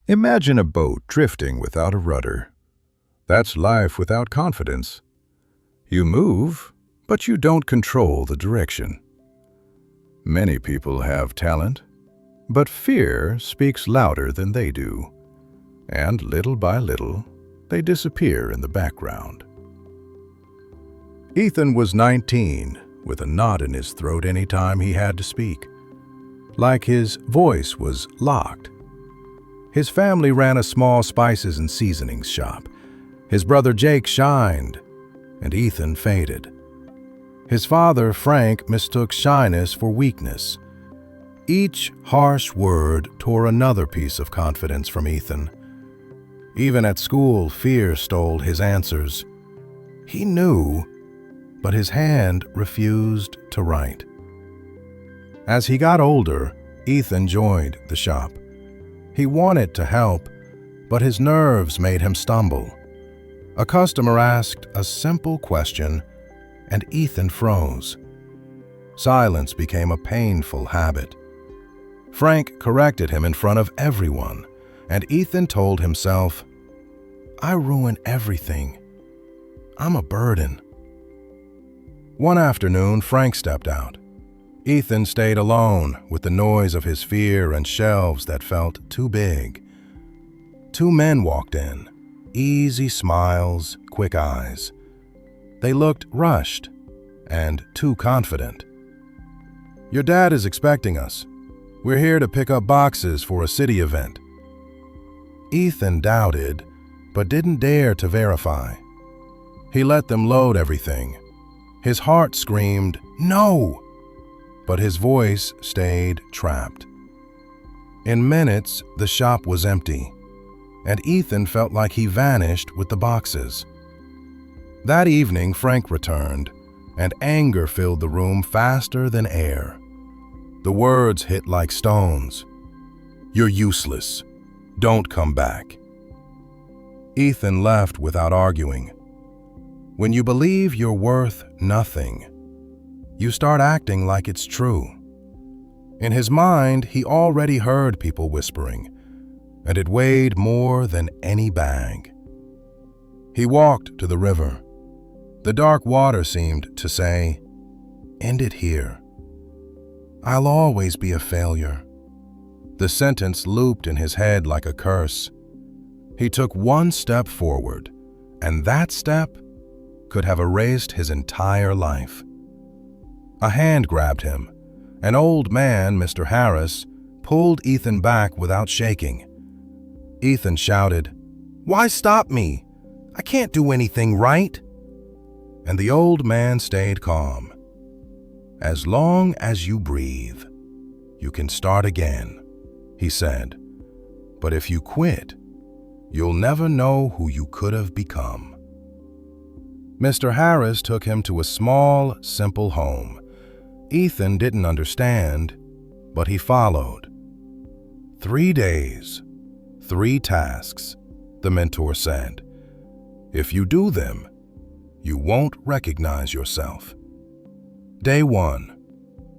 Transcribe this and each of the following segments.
Imagine a boat drifting without a rudder. That's life without confidence. You move, but you don't control the direction. Many people have talent, but fear speaks louder than they do, and little by little, they disappear in the background. Ethan was 19, with a knot in his throat any time he had to speak, like his voice was locked. His family ran a small spices and seasonings shop. His brother Jake shined, and Ethan faded. His father, Frank, mistook shyness for weakness. Each harsh word tore another piece of confidence from Ethan. Even at school, fear stole his answers. He knew, but his hand refused to write. As he got older, Ethan joined the shop. He wanted to help, but his nerves made him stumble. A customer asked a simple question, and Ethan froze. Silence became a painful habit. Frank corrected him in front of everyone, and Ethan told himself, "I ruin everything. I'm a burden." One afternoon, Frank stepped out. Ethan stayed alone with the noise of his fear and shelves that felt too big. Two men walked in, easy smiles, quick eyes. They looked rushed and too confident. "Your dad is expecting us. We're here to pick up boxes for a city event." Ethan doubted, but didn't dare to verify. He let them load everything. His heart screamed, "No!" but his voice stayed trapped. In minutes, the shop was empty, and Ethan felt like he vanished with the boxes. That evening, Frank returned, and anger filled the room faster than air. The words hit like stones. "You're useless. Don't come back." Ethan left without arguing. When you believe you're worth nothing, you start acting like it's true. In his mind, he already heard people whispering, and it weighed more than any bag. He walked to the river. The dark water seemed to say, "End it here. I'll always be a failure." The sentence looped in his head like a curse. He took one step forward, and that step could have erased his entire life. A hand grabbed him. An old man, Mr. Harris, pulled Ethan back without shaking. Ethan shouted, "Why stop me? I can't do anything right." And the old man stayed calm. "As long as you breathe, you can start again," he said. "But if you quit, you'll never know who you could have become." Mr. Harris took him to a small, simple home. Ethan didn't understand, but he followed. 3 days, 3 tasks, the mentor said. If you do them, you won't recognize yourself. Day 1,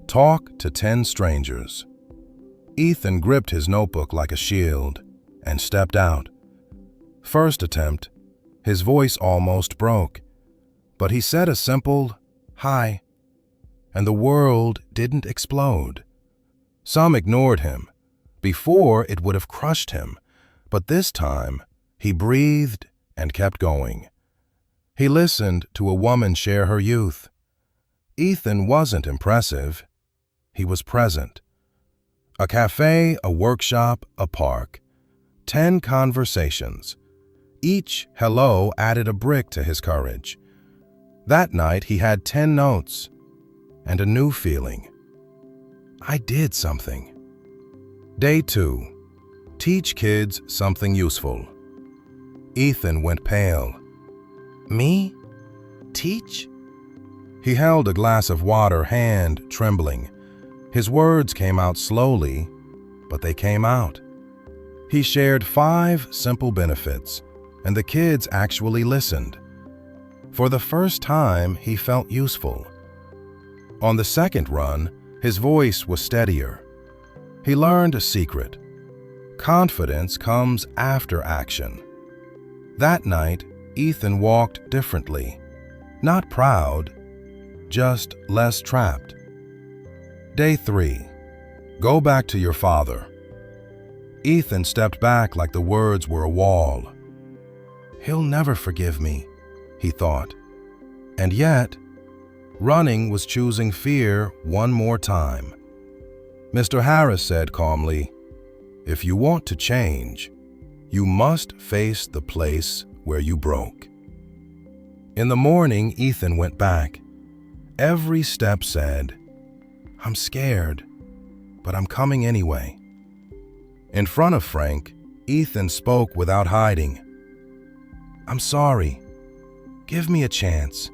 talk to 10 strangers. Ethan gripped his notebook like a shield and stepped out. First attempt, his voice almost broke, but he said a simple, "Hi," and the world didn't explode. Some ignored him. Before, it would have crushed him, but this time, he breathed and kept going. He listened to a woman share her youth. Ethan wasn't impressive. He was present. A cafe, a workshop, a park. 10 conversations. Each hello added a brick to his courage. That night, he had 10 notes and a new feeling. I did something. Day 2, teach kids something useful. Ethan went pale. Me? Teach? He held a glass of water, hand trembling. His words came out slowly, but they came out. He shared 5 simple benefits, and the kids actually listened. For the first time, he felt useful. On the second run, his voice was steadier. He learned a secret. Confidence comes after action. That night, Ethan walked differently. Not proud, just less trapped. Day 3. Go back to your father. Ethan stepped back like the words were a wall. He'll never forgive me, he thought. And yet, running was choosing fear one more time. Mr. Harris said calmly, "If you want to change, you must face the place where you broke." In the morning, Ethan went back. Every step said, "I'm scared, but I'm coming anyway." In front of Frank, Ethan spoke without hiding. "I'm sorry. Give me a chance.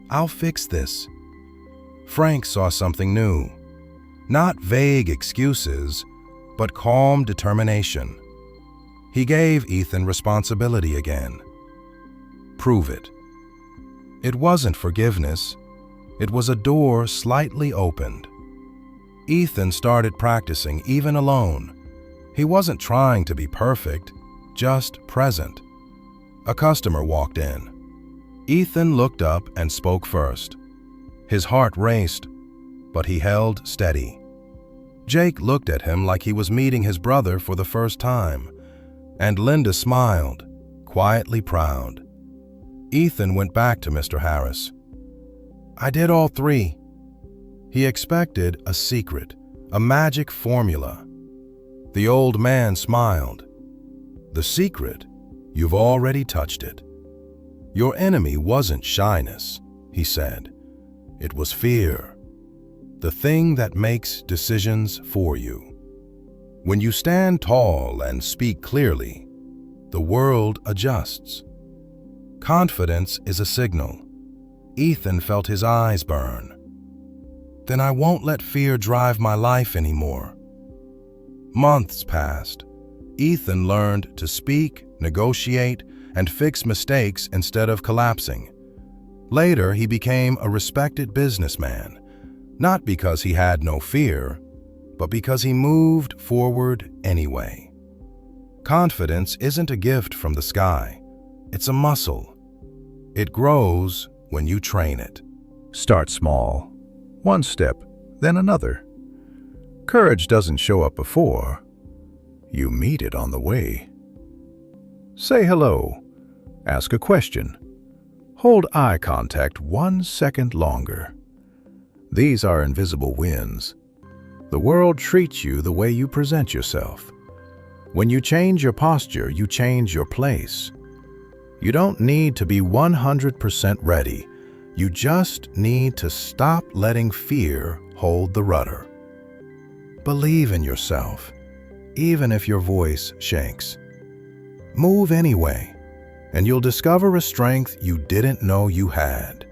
I'll fix this." Frank saw something new. Not vague excuses, but calm determination. He gave Ethan responsibility again. Prove it. It wasn't forgiveness. It was a door slightly opened. Ethan started practicing even alone. He wasn't trying to be perfect, just present. A customer walked in. Ethan looked up and spoke first. His heart raced, but he held steady. Jake looked at him like he was meeting his brother for the first time, and Linda smiled, quietly proud. Ethan went back to Mr. Harris. "I did all 3. He expected a secret, a magic formula. The old man smiled. "The secret? You've already touched it. Your enemy wasn't shyness," he said. "It was fear, the thing that makes decisions for you. When you stand tall and speak clearly, the world adjusts." Confidence is a signal. Ethan felt his eyes burn. "Then I won't let fear drive my life anymore." Months passed. Ethan learned to speak, negotiate, and fix mistakes instead of collapsing. Later, he became a respected businessman, not because he had no fear, but because he moved forward anyway. Confidence isn't a gift from the sky. It's a muscle. It grows when you train it. Start small. One step, then another. Courage doesn't show up before. You meet it on the way. Say hello. Ask a question. Hold eye contact 1 second longer. These are invisible wins. The world treats you the way you present yourself. When you change your posture, you change your place. You don't need to be 100% ready. You just need to stop letting fear hold the rudder. Believe in yourself, even if your voice shakes. Move anyway, and you'll discover a strength you didn't know you had.